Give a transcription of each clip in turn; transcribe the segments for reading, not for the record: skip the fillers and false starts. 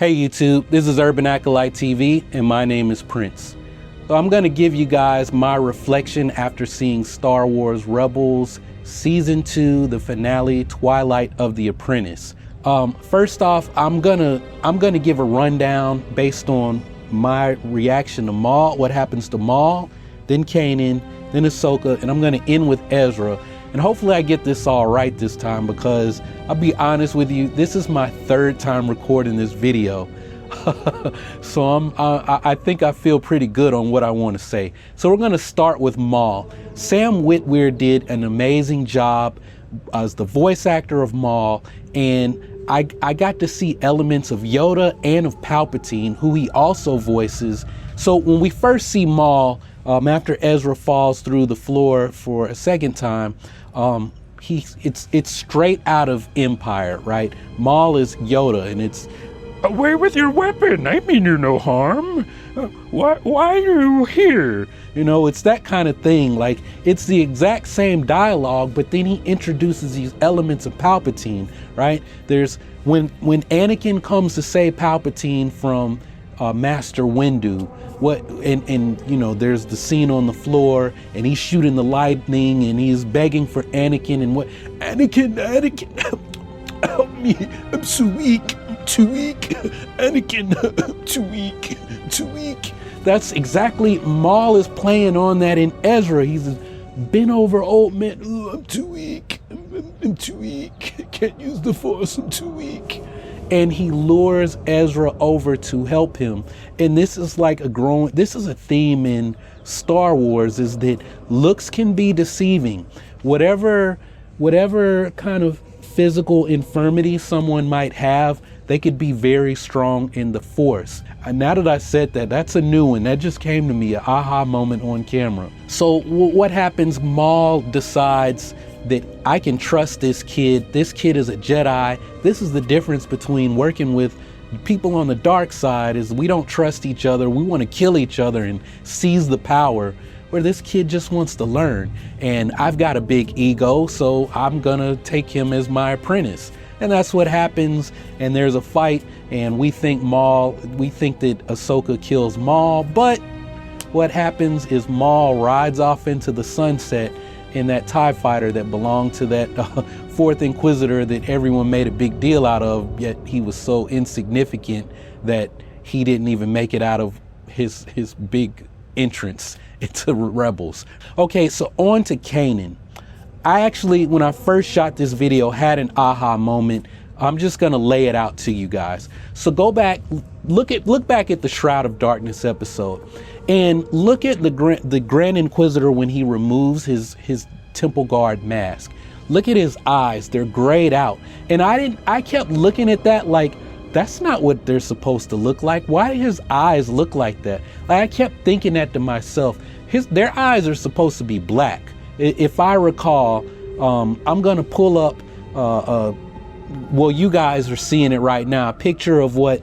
Hey YouTube, this is Urban Acolyte TV and my name is Prince. So I'm gonna give you guys my reflection after seeing Star Wars Rebels Season 2, the finale, Twilight of the Apprentice. First off, I'm gonna give a rundown based on my reaction to Maul, what happens to Maul, then Kanan, then Ahsoka, and I'm gonna end with Ezra. And hopefully I get this all right this time, because I'll be honest with you, this is my third time recording this video. So I think I feel pretty good on what I want to say. So we're gonna start with Maul. Sam Witwer did an amazing job as the voice actor of Maul, and I got to see elements of Yoda and of Palpatine, who he also voices. So when we first see Maul, after Ezra falls through the floor for a second time, it's straight out of Empire, right? Maul is Yoda, and it's, "Away with your weapon, I mean you no harm. Why are you here?" You know, it's that kind of thing. Like, it's the exact same dialogue, but then he introduces these elements of Palpatine, right? There's, when Anakin comes to save Palpatine from Master Windu, and you know, there's the scene on the floor and he's shooting the lightning and he's begging for Anakin, and what, Anakin, help me, I'm too weak, Anakin, too weak. That's exactly, Maul is playing on that in Ezra. He's bent over old man, I'm too weak, I'm too weak, can't use the Force, I'm too weak. And he lures Ezra over to help him. And this is like this is a theme in Star Wars, is that looks can be deceiving. Whatever kind of physical infirmity someone might have, they could be very strong in the Force. And now that I said that, that's a new one. That just came to me, an aha moment on camera. So what happens? Maul decides that I can trust this kid. This kid is a Jedi. This is the difference between working with people on the dark side, is we don't trust each other. We want to kill each other and seize the power, where this kid just wants to learn. And I've got a big ego, so I'm gonna take him as my apprentice. And that's what happens. And there's a fight, and we think that Ahsoka kills Maul, but what happens is Maul rides off into the sunset in that TIE fighter that belonged to that fourth Inquisitor that everyone made a big deal out of, yet he was so insignificant that he didn't even make it out of his big entrance into Rebels. Okay, so on to Kanan. I actually, when I first shot this video, had an aha moment. I'm just gonna lay it out to you guys. So go back, look back at the Shroud of Darkness episode, and look at the Grand Inquisitor when he removes his Temple Guard mask. Look at his eyes, they're grayed out. And I kept looking at that like, that's not what they're supposed to look like. Why do his eyes look like that? Like, I kept thinking that to myself. Their eyes are supposed to be black. If I recall, I'm gonna pull up, well, you guys are seeing it right now, a picture of what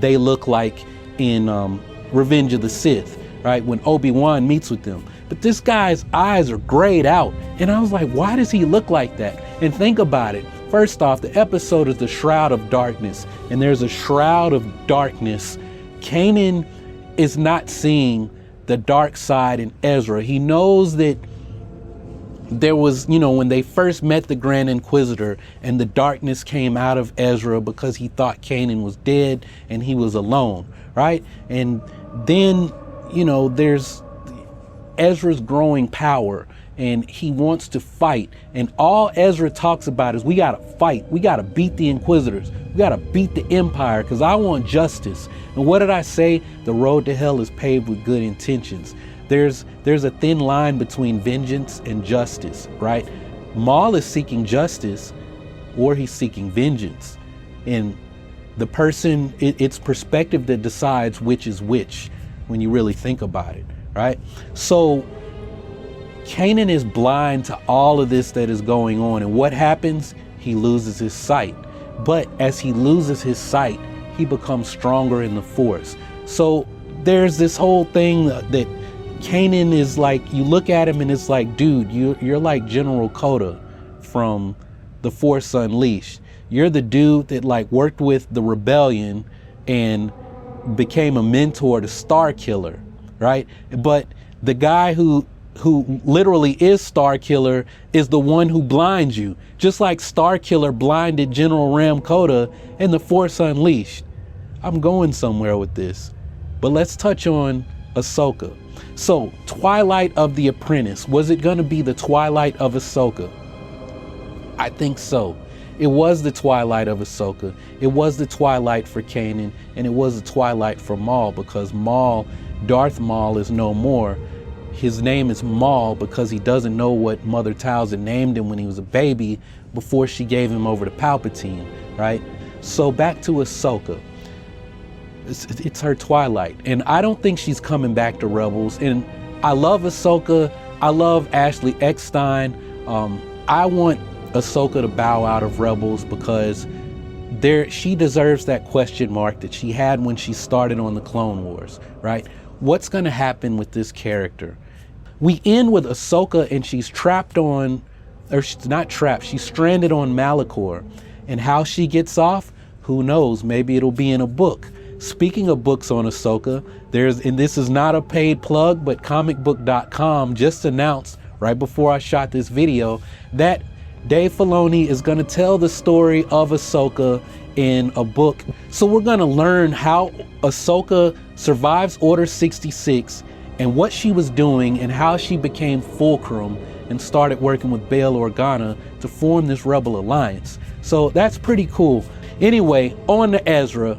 they look like in Revenge of the Sith, right? When Obi-Wan meets with them. But this guy's eyes are grayed out. And I was like, why does he look like that? And think about it. First off, the episode is the Shroud of Darkness, and there's a Shroud of Darkness. Kanan is not seeing the dark side in Ezra. He knows that there was, you know, when they first met the Grand Inquisitor and the darkness came out of Ezra because he thought Kanan was dead and he was alone, right? And then, you know, there's Ezra's growing power and he wants to fight. And all Ezra talks about is, we gotta fight. We gotta beat the Inquisitors. We gotta beat the Empire, because I want justice. And what did I say? The road to hell is paved with good intentions. There's a thin line between vengeance and justice, right? Maul is seeking justice, or he's seeking vengeance. And the person, it's perspective that decides which is which when you really think about it, right? So Kanan is blind to all of this that is going on. And what happens? He loses his sight. But as he loses his sight, he becomes stronger in the Force. So there's this whole thing that Kanan is like, you look at him and it's like, dude, you're like General Kota from The Force Unleashed. You're the dude that like worked with the rebellion and became a mentor to Star Killer, right? But the guy who literally is Star Killer is the one who blinds you, just like Star Killer blinded General Ram Koda in The Force Unleashed. I'm going somewhere with this, but let's touch on Ahsoka. So, Twilight of the Apprentice, was it going to be the Twilight of Ahsoka? I think so. It was the Twilight of Ahsoka. It was the Twilight for Kanan, and it was the Twilight for Maul, because Maul, Darth Maul, is no more. His name is Maul because he doesn't know what Mother Talzin named him when he was a baby before she gave him over to Palpatine, right? So back to Ahsoka. It's her Twilight, and I don't think she's coming back to Rebels. And I love Ahsoka. I love Ashley Eckstein. I want Ahsoka to bow out of Rebels because she deserves that question mark that she had when she started on the Clone Wars, right? What's going to happen with this character? We end with Ahsoka and she's trapped on, or she's not trapped, she's stranded on Malachor. And how she gets off, who knows? Maybe it'll be in a book. Speaking of books on Ahsoka, and this is not a paid plug, but comicbook.com just announced right before I shot this video that Dave Filoni is going to tell the story of Ahsoka in a book. So we're going to learn how Ahsoka survives Order 66 and what she was doing and how she became Fulcrum and started working with Bail Organa to form this Rebel Alliance. So that's pretty cool. Anyway, on to Ezra,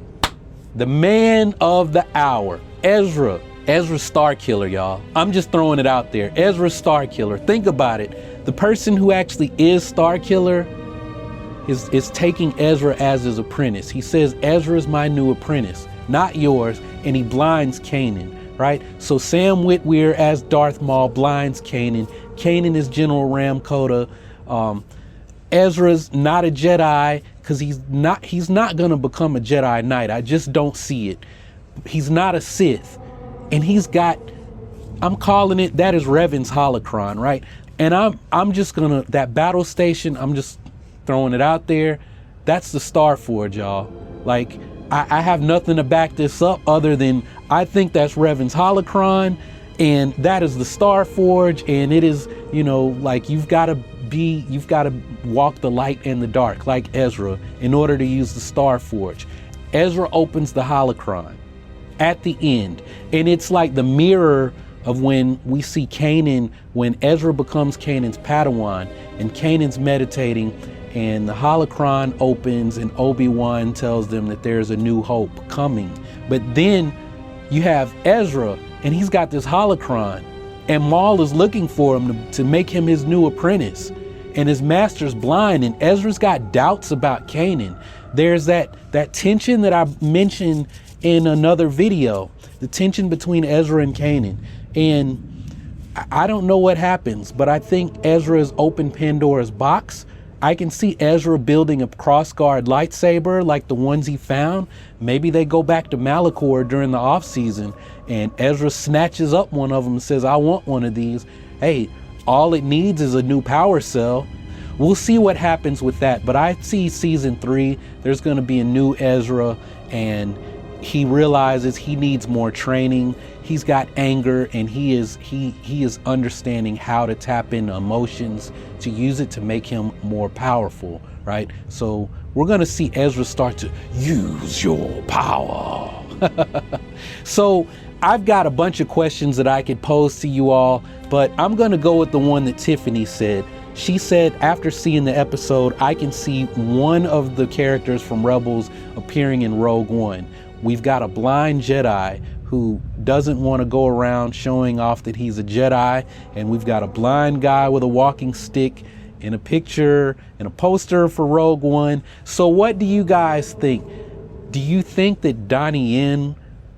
the man of the hour. Ezra Starkiller, y'all. I'm just throwing it out there. Ezra Starkiller. Think about it. The person who actually is Starkiller is taking Ezra as his apprentice. He says, Ezra's my new apprentice, not yours, and he blinds Kanan, right? So Sam Witwer as Darth Maul blinds Kanan. Kanan is General Ram Koda. Ezra's not a Jedi because he's not gonna become a Jedi Knight. I just don't see it. He's not a Sith, and I'm calling it, that is Revan's holocron, right? And I'm just gonna, that battle station, I'm just throwing it out there. That's the Star Forge, y'all. Like, I have nothing to back this up other than I think that's Revan's holocron, and that is the Star Forge, and it is, like you've got to walk the light and the dark like Ezra in order to use the Star Forge. Ezra opens the holocron at the end, and it's like the mirror of when we see Kanan, when Ezra becomes Kanan's Padawan, and Kanan's meditating, and the holocron opens, and Obi-Wan tells them that there's a new hope coming. But then you have Ezra, and he's got this holocron, and Maul is looking for him to make him his new apprentice. And his master's blind, and Ezra's got doubts about Kanan. There's that tension that I mentioned in another video, the tension between Ezra and Kanan. And I don't know what happens, but I think Ezra has opened Pandora's box. I can see Ezra building a crossguard lightsaber like the ones he found. Maybe they go back to Malachor during the off season, and Ezra snatches up one of them and says, I want one of these. Hey, all it needs is a new power cell. We'll see what happens with that. But I see season 3, there's going to be a new Ezra, and he realizes he needs more training. He's got anger, and he is understanding how to tap into emotions to use it to make him more powerful, right? So we're going to see Ezra start to use your power. So I've got a bunch of questions that I could pose to you all, but I'm going to go with the one that Tiffany said. She said, after seeing the episode, I can see one of the characters from Rebels appearing in Rogue One. We've got a blind Jedi who doesn't want to go around showing off that he's a Jedi, and we've got a blind guy with a walking stick in a picture and a poster for Rogue One. So what do you guys think? Do you think that Donnie Yen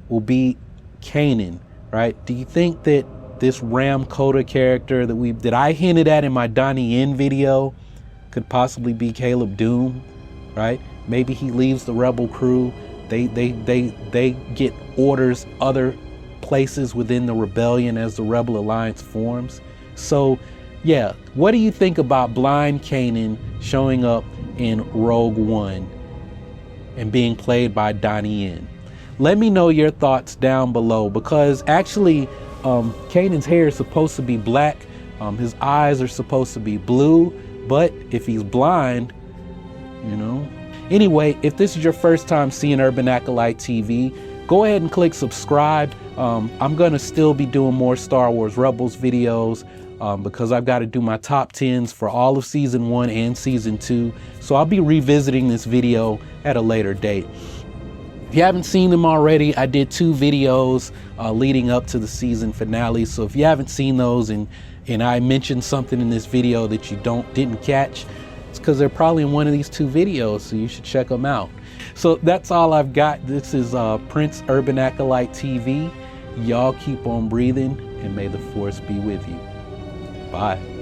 will be Kanan, right? Do you think that this Ram Koda character that I hinted at in my Donnie Yen video could possibly be Caleb Doom, right? Maybe he leaves the Rebel crew. They get orders other places within the rebellion as the Rebel Alliance forms. So yeah, what do you think about blind Kanan showing up in Rogue One and being played by Donnie Yen. Let me know your thoughts down below, because actually Kanan's hair is supposed to be black. His eyes are supposed to be blue, but if he's blind, you know. Anyway, if this is your first time seeing Urban Acolyte TV, go ahead and click subscribe. I'm gonna still be doing more Star Wars Rebels videos because I've got to do my top 10s for all of season 1 and season 2. So I'll be revisiting this video at a later date. If you haven't seen them already, I did 2 videos leading up to the season finale. So if you haven't seen those and I mentioned something in this video that you didn't catch, it's because they're probably in one of these 2 videos, so you should check them out. So that's all I've got. This is Prince Urban Acolyte TV. Y'all keep on breathing, and may the Force be with you. Bye.